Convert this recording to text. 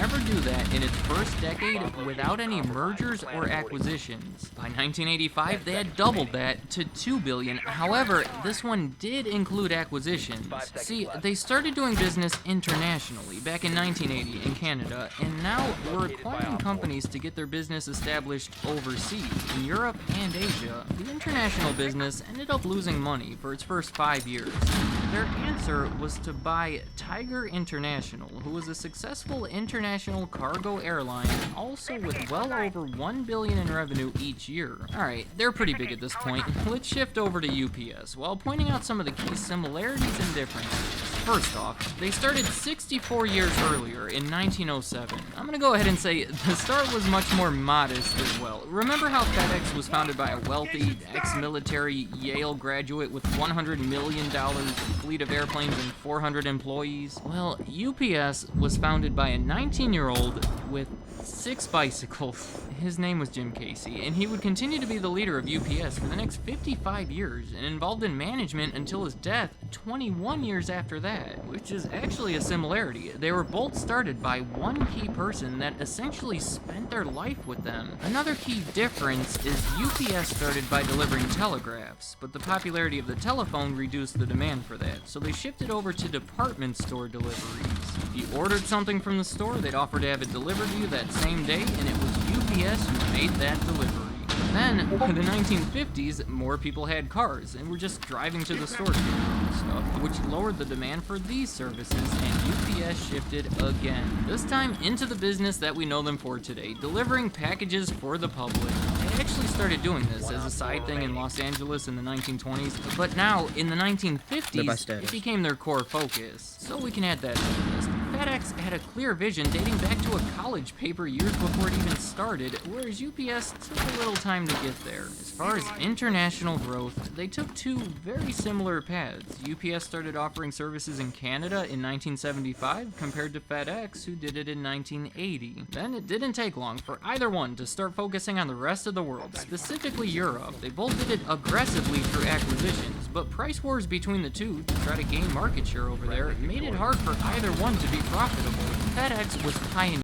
never do that in its first decade without any mergers or acquisitions. By 1985, they had doubled that to $2 billion. However, this one did include acquisitions. See, they started doing business internationally back in 1980 in Canada, and now we're acquiring companies to get their business established overseas, in Europe and Asia. The international business ended up losing money for its first 5 years. Their answer was to buy Tiger International, who was a successful international cargo airline, also with well over $1 billion in revenue each year. Alright, they're pretty big at this point. Let's shift over to UPS, while pointing out some of the key similarities and differences. First off, they started 64 years earlier, in 1907. I'm gonna go ahead and say the start was much more modest as well. Remember how FedEx was founded by a wealthy, ex-military Yale graduate with $100 million, fleet of airplanes, and 400 employees? Well, UPS was founded by a 19-year-old with 6 bicycles. His name was Jim Casey, and he would continue to be the leader of UPS for the next 55 years, and involved in management until his death 21 years after that, which is actually a similarity. They were both started by one key person that essentially spent their life with them. Another key difference is UPS started by delivering telegraphs, but the popularity of the telephone reduced the demand for that, so they shifted over to department store deliveries. If you ordered something from the store, they'd offer to have it delivered to you that same day, and it was UPS who made that delivery. Then, by the 1950s, more people had cars and were just driving to the store to get their stuff, which lowered the demand for these services, and UPS shifted again. This time into the business that we know them for today, delivering packages for the public. They actually started doing this as a side thing in Los Angeles in the 1920s, but now, in the 1950s, it became their core focus. So we can add that to the list. FedEx had a clear vision dating back to a college paper years before it even started, whereas UPS took a little time to get there. As far as international growth, they took two very similar paths. UPS started offering services in Canada in 1975 compared to FedEx, who did it in 1980. Then it didn't take long for either one to start focusing on the rest of the world, specifically Europe. They both did it aggressively through acquisitions, but price wars between the two to try to gain market share over there made it hard for either one to be profitable. FedEx was pioneering